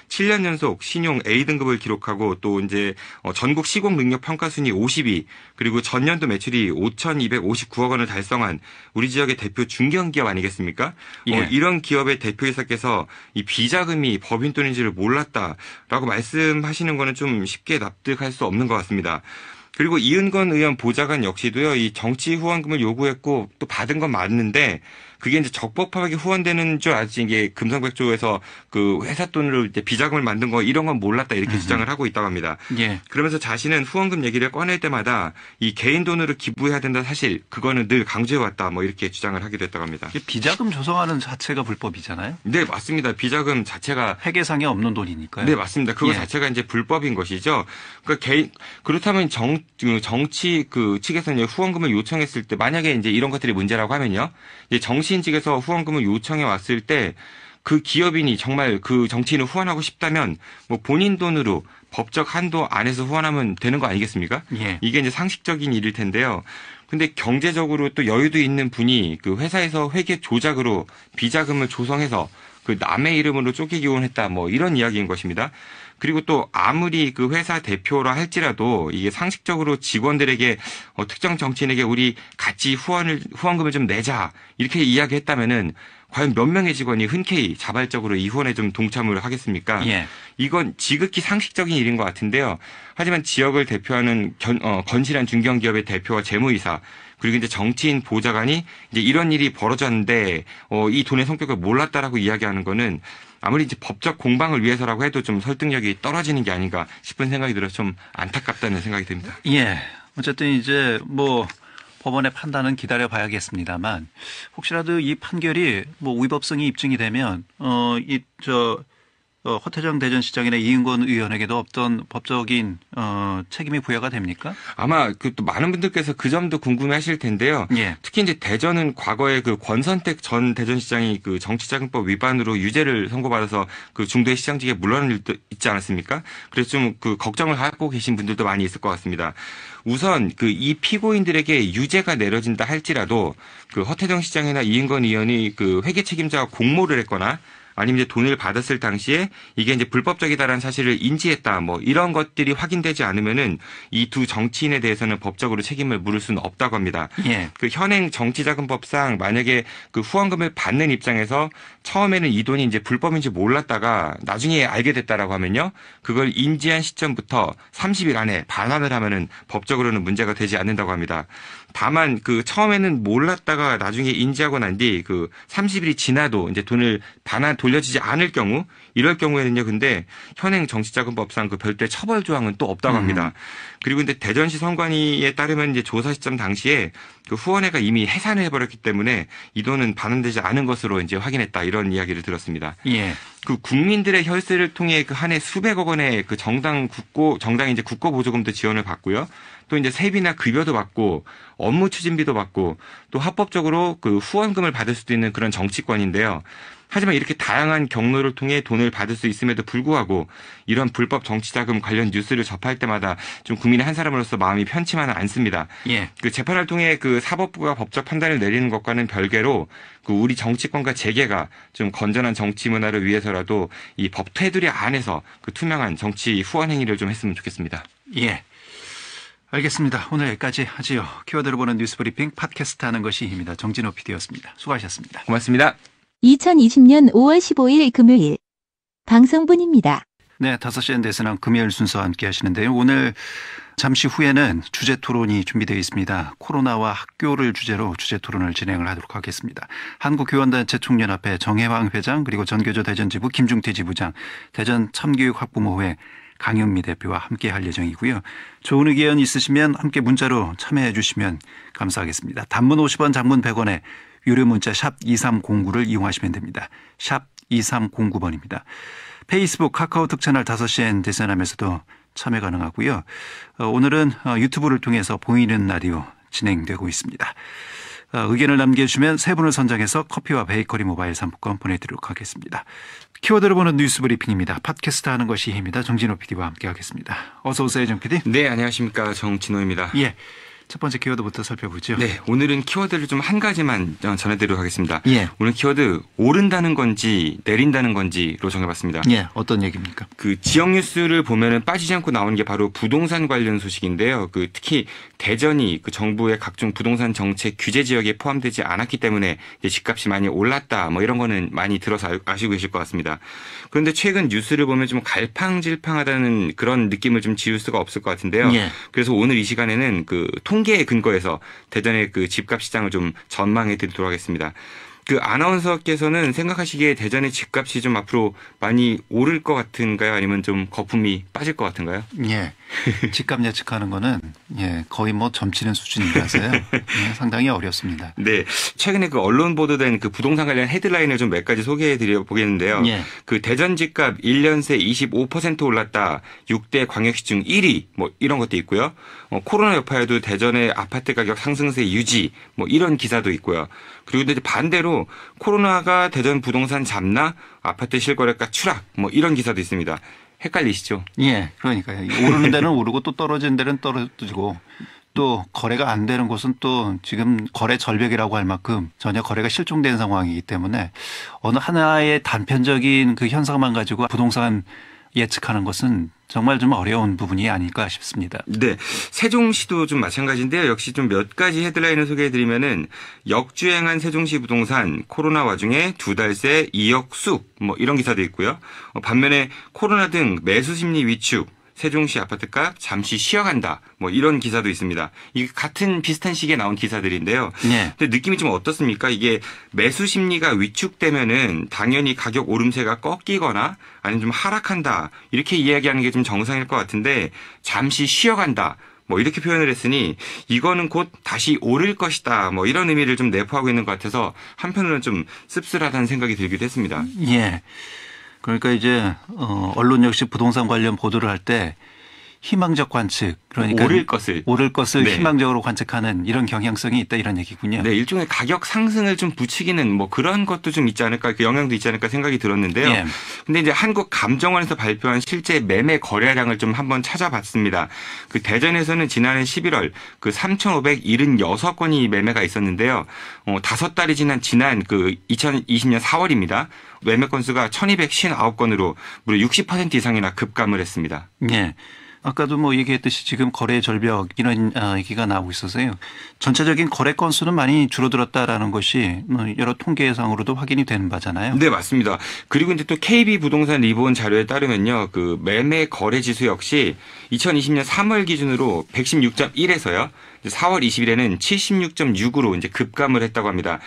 7년 연속 신용 A등급을 기록하고 또 이제 전국 시공 능력 평가 순위 50위 그리고 전년도 매출이 5,259억 원을 달성한 우리 지역의 대표 중견기업 아니겠습니까? 예. 이런 기업의 대표이사께서 이 비자금이 법인 돈인지를 몰랐다라고 말씀하시는 거는 좀 쉽게 납득할 수 없는 것 같습니다. 그리고 이은권 의원 보좌관 역시도요, 이 정치 후원금을 요구했고 또 받은 건 맞는데 그게 이제 적법하게 후원되는 줄 알지 이게 금성백조에서 그 회사 돈으로 이제 비자금을 만든 거 이런 건 몰랐다 이렇게 주장을 하고 있다고 합니다. 예. 그러면서 자신은 후원금 얘기를 꺼낼 때마다 이 개인 돈으로 기부해야 된다 사실 그거는 늘 강조해왔다 뭐 이렇게 주장을 하기도 했다고 합니다. 비자금 조성하는 자체가 불법이잖아요. 네, 맞습니다. 비자금 자체가 회계상에 없는 돈이니까요. 네, 맞습니다. 그거 예. 자체가 이제 불법인 것이죠. 그러니까 그렇다면 정치 그 측에서는 후원금을 요청했을 때 만약에 이제 이런 것들이 문제라고 하면요. 이제 정치인 측에서 후원금을 요청해 왔을 때 그 기업인이 정말 그 정치인을 후원하고 싶다면 뭐 본인 돈으로 법적 한도 안에서 후원하면 되는 거 아니겠습니까? 예. 이게 이제 상식적인 일일 텐데요. 근데 경제적으로 또 여유도 있는 분이 그 회사에서 회계 조작으로 비자금을 조성해서 그 남의 이름으로 쪼개기 원했다 뭐 이런 이야기인 것입니다. 그리고 또 아무리 그 회사 대표라 할지라도 이게 상식적으로 직원들에게 특정 정치인에게 우리 같이 후원금을 좀 내자 이렇게 이야기했다면은 과연 몇 명의 직원이 흔쾌히 자발적으로 이 후원에 좀 동참을 하겠습니까? 예. 이건 지극히 상식적인 일인 것 같은데요. 하지만 지역을 대표하는 건실한 중견기업의 대표와 재무이사 그리고 이제 정치인 보좌관이 이제 이런 일이 벌어졌는데 이 돈의 성격을 몰랐다라고 이야기하는 거는 아무리 이제 법적 공방을 위해서라고 해도 좀 설득력이 떨어지는 게 아닌가 싶은 생각이 들어서 좀 안타깝다는 생각이 듭니다. 예. 어쨌든 이제 뭐 법원의 판단은 기다려 봐야겠습니다만 혹시라도 이 판결이 뭐 위법성이 입증이 되면 허태정 대전시장이나 이은권 의원에게도 어떤 법적인 책임이 부여가 됩니까? 아마 그 또 많은 분들께서 그 점도 궁금해하실 텐데요. 예. 특히 이제 대전은 과거에 그 권선택 전 대전시장이 그 정치자금법 위반으로 유죄를 선고받아서 그 중도의 시장직에 물러난 일도 있지 않았습니까? 그래서 좀 그 걱정을 하고 계신 분들도 많이 있을 것 같습니다. 우선 그 이 피고인들에게 유죄가 내려진다 할지라도 그 허태정 시장이나 이은권 의원이 그 회계 책임자와 공모를 했거나 아니면 이제 돈을 받았을 당시에 이게 이제 불법적이다라는 사실을 인지했다 뭐 이런 것들이 확인되지 않으면은 이 두 정치인에 대해서는 법적으로 책임을 물을 수는 없다고 합니다. 예. 그 현행 정치자금법상 만약에 그 후원금을 받는 입장에서 처음에는 이 돈이 이제 불법인지 몰랐다가 나중에 알게 됐다라고 하면요. 그걸 인지한 시점부터 30일 안에 반환을 하면은 법적으로는 문제가 되지 않는다고 합니다. 다만 그 처음에는 몰랐다가 나중에 인지하고 난 뒤 그 30일이 지나도 이제 돈을 반환 돌려주지 않을 경우 이럴 경우에는요. 근데 현행 정치자금법상 그 별도의 처벌 조항은 또 없다고 합니다. 그리고 근데 대전시 선관위에 따르면 이제 조사 시점 당시에 그 후원회가 이미 해산을 해버렸기 때문에 이 돈은 반환되지 않은 것으로 이제 확인했다 이런 이야기를 들었습니다. 예. 그 국민들의 혈세를 통해 그 한 해 수백억 원의 그 정당의 이제 국고 보조금도 지원을 받고요. 또 이제 세비나 급여도 받고 업무 추진비도 받고 또 합법적으로 그 후원금을 받을 수도 있는 그런 정치권인데요. 하지만 이렇게 다양한 경로를 통해 돈을 받을 수 있음에도 불구하고 이런 불법 정치자금 관련 뉴스를 접할 때마다 좀 국민의 한 사람으로서 마음이 편치만은 않습니다. 예. 그 재판을 통해 그 사법부가 법적 판단을 내리는 것과는 별개로 그 우리 정치권과 재계가 좀 건전한 정치 문화를 위해서라도 이 법 테두리 안에서 그 투명한 정치 후원 행위를 좀 했으면 좋겠습니다. 예. 알겠습니다. 오늘 여기까지 하지요. 키워드를 보는 뉴스 브리핑 팟캐스트 하는 것이 힘이다. 정진호 PD였습니다. 수고하셨습니다. 고맙습니다. 2020년 5월 15일 금요일 방송분입니다. 네, 5시 엔데스는 금요일 순서 함께 하시는데요. 오늘 잠시 후에는 주제 토론이 준비되어 있습니다. 코로나와 학교를 주제로 주제 토론을 진행을 하도록 하겠습니다. 한국교원단체 총연합회 정혜왕 회장 그리고 전교조 대전지부 김중태 지부장, 대전 참교육학부모회 강현미 대표와 함께 할 예정이고요. 좋은 의견 있으시면 함께 문자로 참여해 주시면 감사하겠습니다. 단문 50원, 장문 100원에 유료 문자 샵 2309를 이용하시면 됩니다. 샵 2309번입니다. 페이스북, 카카오톡 채널 5시엔 대선하면서도 참여 가능하고요. 오늘은 유튜브를 통해서 보이는 라디오 진행되고 있습니다. 의견을 남겨주시면 세 분을 선정해서 커피와 베이커리 모바일 상품권 보내드리도록 하겠습니다. 키워드를 보는 뉴스 브리핑입니다. 팟캐스트 하는 것이 힘이다. 정진호 PD와 함께 하겠습니다. 어서 오세요, 정 PD. 네, 안녕하십니까. 정진호입니다. 예. 첫 번째 키워드부터 살펴보죠. 네, 오늘은 키워드를 좀 한 가지만 전해드리도록 하겠습니다. 예. 오늘 키워드 오른다는 건지 내린다는 건지로 정해봤습니다. 예, 어떤 얘기입니까? 그 지역 뉴스를 보면은 빠지지 않고 나오는 게 바로 부동산 관련 소식인데요. 그 특히 대전이 그 정부의 각종 부동산 정책 규제 지역에 포함되지 않았기 때문에 이제 집값이 많이 올랐다. 뭐 이런 거는 많이 들어서 아시고 계실 것 같습니다. 그런데 최근 뉴스를 보면 좀 갈팡질팡하다는 그런 느낌을 좀 지울 수가 없을 것 같은데요. 예. 그래서 오늘 이 시간에는 그 통계에 근거해서 대전의 그 집값 시장을 좀 전망해 드리도록 하겠습니다. 그 아나운서께서는 생각하시기에 대전의 집값이 좀 앞으로 많이 오를 것 같은가요? 아니면 좀 거품이 빠질 것 같은가요? 예. 집값 예측하는 거는 거의 뭐 점치는 수준이라서요. 상당히 어렵습니다. 네. 최근에 그 언론 보도된 그 부동산 관련 헤드라인을 좀 몇 가지 소개해 드려 보겠는데요. 예. 그 대전 집값 1년 새 25% 올랐다. 6대 광역시 중 1위 뭐 이런 것도 있고요. 코로나 여파에도 대전의 아파트 가격 상승세 유지 뭐 이런 기사도 있고요. 그리고 이제 반대로 코로나가 대전 부동산 잡나 아파트 실거래가 추락 뭐 이런 기사도 있습니다. 헷갈리시죠? 예, 그러니까요. 오르는 데는 오르고 또 떨어지는 데는 떨어지고 또 거래가 안 되는 곳은 또 지금 거래 절벽이라고 할 만큼 전혀 거래가 실종된 상황이기 때문에 어느 하나의 단편적인 그 현상만 가지고 부동산 예측하는 것은 정말 좀 어려운 부분이 아닐까 싶습니다. 네. 세종시도 좀 마찬가지인데요. 역시 좀 몇 가지 헤드라인을 소개해드리면은 역주행한 세종시 부동산 코로나 와중에 2달 새 2억 쑥 뭐 이런 기사도 있고요. 반면에 코로나 등 매수 심리 위축 세종시 아파트값 잠시 쉬어간다 뭐 이런 기사도 있습니다. 이게 같은 비슷한 시기에 나온 기사들인데요. 네. 근데 느낌이 좀 어떻습니까? 이게 매수 심리가 위축되면은 당연히 가격 오름세가 꺾이거나 아니면 좀 하락한다 이렇게 이야기하는 게 좀 정상일 것 같은데 잠시 쉬어간다. 뭐 이렇게 표현을 했으니 이거는 곧 다시 오를 것이다. 뭐 이런 의미를 좀 내포하고 있는 것 같아서 한편으로는 좀 씁쓸하다는 생각이 들기도 했습니다. 예. 그러니까 이제 언론 역시 부동산 관련 보도를 할 때 희망적 관측 그러니까 오를 것을 네. 희망적으로 관측하는 이런 경향성이 있다 이런 얘기군요. 네, 일종의 가격 상승을 좀 부추기는 뭐 그런 것도 좀 있지 않을까, 그 영향도 있지 않을까 생각이 들었는데요. 예. 근데 이제 한국감정원에서 발표한 실제 매매 거래량을 좀 한번 찾아봤습니다. 그 대전에서는 지난해 11월 그 3,576건이 매매가 있었는데요. 5달이 지난 그 2020년 4월입니다. 매매 건수가 1,259건으로 무려 60% 이상이나 급감을 했습니다. 예. 아까도 뭐 얘기했듯이 지금 거래 절벽 이런 얘기가 나오고 있어서요. 전체적인 거래 건수는 많이 줄어들었다라는 것이 여러 통계상으로도 확인이 되는 바잖아요. 네, 맞습니다. 그리고 이제 또 KB 부동산 리본 자료에 따르면요. 그 매매 거래 지수 역시 2020년 3월 기준으로 116.1에서요. 4월 20일에는 76.6으로 이제 급감을 했다고 합니다.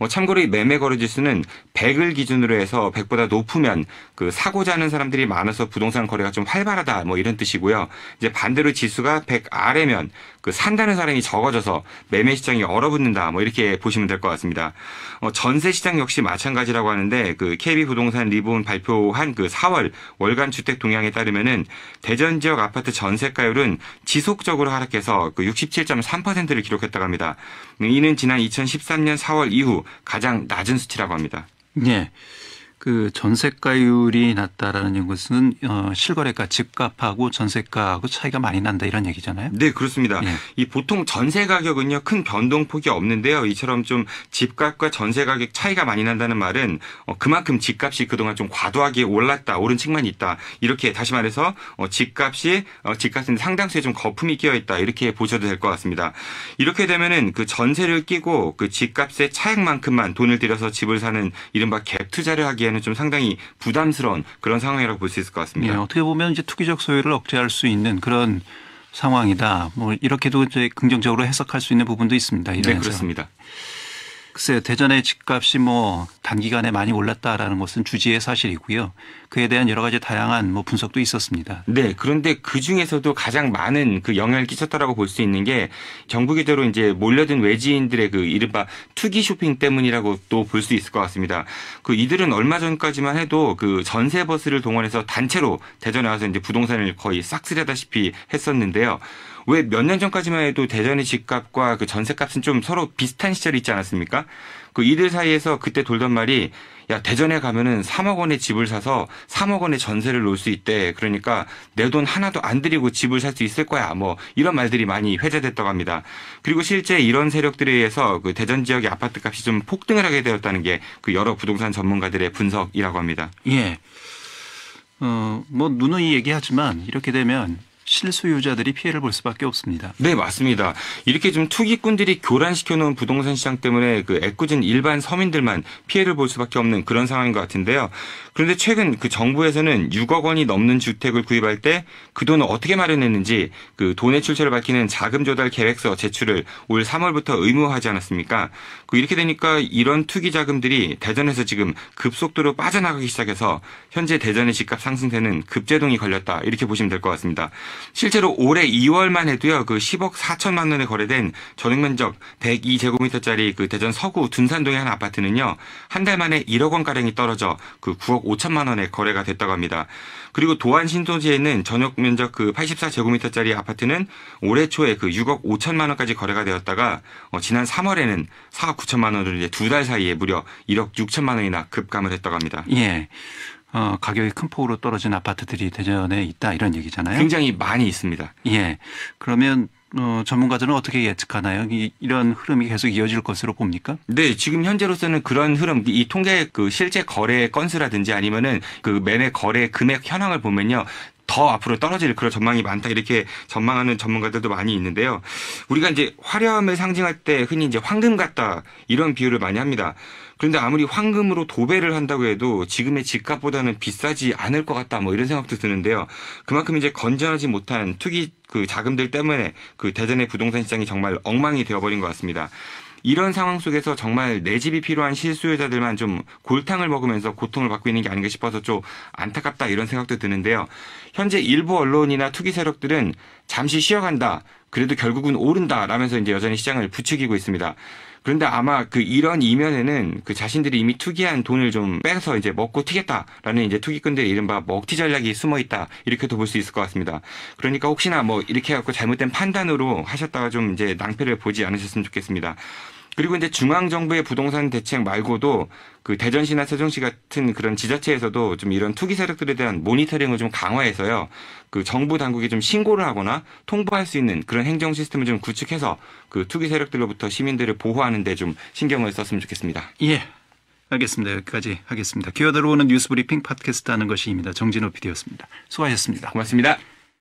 참고로 이 매매 거래 지수는 100을 기준으로 해서 100보다 높으면 그 사고자 하는 사람들이 많아서 부동산 거래가 좀 활발하다 뭐 이런 뜻이고요. 이제 반대로 지수가 100 아래면 그 산다는 사람이 적어져서 매매 시장이 얼어붙는다 뭐 이렇게 보시면 될 것 같습니다. 전세 시장 역시 마찬가지라고 하는데 그 KB 부동산 리본 발표한 그 4월 월간 주택 동향에 따르면은 대전 지역 아파트 전세가율은 지속적으로 하락해서 그 67.3%를 기록했다고 합니다. 이는 지난 2013년 4월 이후 가장 낮은 수치라고 합니다. 네. 그 전세가율이 낮다라는 것은 실거래가 집값하고 전세가하고 차이가 많이 난다 이런 얘기잖아요. 네, 그렇습니다. 예. 이 보통 전세 가격은요 큰 변동폭이 없는데요. 이처럼 좀 집값과 전세 가격 차이가 많이 난다는 말은 그만큼 집값이 그동안 좀 과도하게 올랐다, 오른 측면이 있다. 이렇게 다시 말해서 집값은 상당수에 좀 거품이 끼어 있다 이렇게 보셔도 될 것 같습니다. 이렇게 되면은 그 전세를 끼고 그 집값의 차액만큼만 돈을 들여서 집을 사는 이른바 갭 투자를 하기에는 좀 상당히 부담스러운 그런 상황이라고 볼 수 있을 것 같습니다. 네, 어떻게 보면 이제 투기적 소유를 억제할 수 있는 그런 상황이다. 뭐 이렇게도 이제 긍정적으로 해석할 수 있는 부분도 있습니다. 네, 그렇습니다. 글쎄요, 대전의 집값이 뭐 단기간에 많이 올랐다라는 것은 주지의 사실이고요. 그에 대한 여러 가지 다양한 뭐 분석도 있었습니다. 네, 그런데 그 중에서도 가장 많은 그 영향을 끼쳤다라고 볼 수 있는 게 정부기대로 이제 몰려든 외지인들의 그 이른바 투기 쇼핑 때문이라고 또 볼 수 있을 것 같습니다. 그 이들은 얼마 전까지만 해도 그 전세 버스를 동원해서 단체로 대전에 와서 이제 부동산을 거의 싹쓸이하다시피 했었는데요. 왜 몇 년 전까지만 해도 대전의 집값과 그 전세값은 좀 서로 비슷한 시절이 있지 않았습니까? 그 이들 사이에서 그때 돌던 말이 야, 대전에 가면은 3억 원에 집을 사서 3억 원에 전세를 놓을 수 있대. 그러니까 내 돈 하나도 안 들이고 집을 살 수 있을 거야. 뭐 이런 말들이 많이 회자됐다고 합니다. 그리고 실제 이런 세력들에 의해서 그 대전 지역의 아파트 값이 좀 폭등을 하게 되었다는 게 그 여러 부동산 전문가들의 분석이라고 합니다. 예. 뭐 누누이 얘기하지만 이렇게 되면 실수요자들이 피해를 볼 수밖에 없습니다. 네, 맞습니다. 이렇게 좀 투기꾼들이 교란시켜 놓은 부동산 시장 때문에 그 애꿎은 일반 서민들만 피해를 볼 수밖에 없는 그런 상황인 것 같은데요. 그런데 최근 그 정부에서는 6억 원이 넘는 주택을 구입할 때 그 돈을 어떻게 마련했는지 그 돈의 출처를 밝히는 자금 조달 계획서 제출을 올 3월부터 의무화하지 않았습니까? 이렇게 되니까 이런 투기 자금들이 대전에서 지금 급속도로 빠져나가기 시작해서 현재 대전의 집값 상승세는 급제동이 걸렸다. 이렇게 보시면 될 것 같습니다. 실제로 올해 2월만 해도요, 그 10억 4천만 원에 거래된 전용면적 102제곱미터짜리 그 대전 서구 둔산동의 한 아파트는요, 한 달 만에 1억 원가량이 떨어져 그 9억 5천만 원에 거래가 됐다고 합니다. 그리고 도안 신도시에 있는 전용면적 그 84제곱미터짜리 아파트는 올해 초에 그 6억 5천만 원까지 거래가 되었다가 지난 3월에는 4억 9천만 원으로 이제 두 달 사이에 무려 1억 6천만 원이나 급감을 했다고 합니다. 예. 가격이 큰 폭으로 떨어진 아파트들이 대전에 있다 이런 얘기잖아요. 굉장히 많이 있습니다. 예. 그러면 전문가들은 어떻게 예측하나요? 이런 흐름이 계속 이어질 것으로 봅니까? 네, 지금 현재로서는 그런 흐름, 이 통계 그 실제 거래 건수라든지 아니면은 그 매매 거래 금액 현황을 보면요. 더 앞으로 떨어질 그런 전망이 많다 이렇게 전망하는 전문가들도 많이 있는데요. 우리가 이제 화려함을 상징할 때 흔히 이제 황금 같다 이런 비유를 많이 합니다. 그런데 아무리 황금으로 도배를 한다고 해도 지금의 집값보다는 비싸지 않을 것 같다 뭐 이런 생각도 드는데요. 그만큼 이제 건전하지 못한 투기 그 자금들 때문에 그 대전의 부동산 시장이 정말 엉망이 되어버린 것 같습니다. 이런 상황 속에서 정말 내 집이 필요한 실수요자들만 좀 골탕을 먹으면서 고통을 받고 있는 게 아닌가 싶어서 좀 안타깝다 이런 생각도 드는데요. 현재 일부 언론이나 투기 세력들은 잠시 쉬어간다. 그래도 결국은 오른다 라면서 이제 여전히 시장을 부추기고 있습니다. 그런데 아마 그 이런 이면에는 그 자신들이 이미 투기한 돈을 좀 빼서 이제 먹고 튀겠다라는 이제 투기꾼들의 이른바 먹튀 전략이 숨어 있다 이렇게도 볼 수 있을 것 같습니다. 그러니까 혹시나 뭐 이렇게 해갖고 잘못된 판단으로 하셨다가 좀 이제 낭패를 보지 않으셨으면 좋겠습니다. 그리고 이제 중앙정부의 부동산 대책 말고도 그 대전시나 세종시 같은 그런 지자체에서도 좀 이런 투기 세력들에 대한 모니터링을 좀 강화해서요. 그 정부 당국이 좀 신고를 하거나 통보할 수 있는 그런 행정 시스템을 좀 구축해서 그 투기 세력들로부터 시민들을 보호하는 데 좀 신경을 썼으면 좋겠습니다. 예. 알겠습니다. 여기까지 하겠습니다. 기어들어오는 뉴스 브리핑 팟캐스트 하는 것이입니다. 정진호 PD였습니다. 수고하셨습니다. 고맙습니다.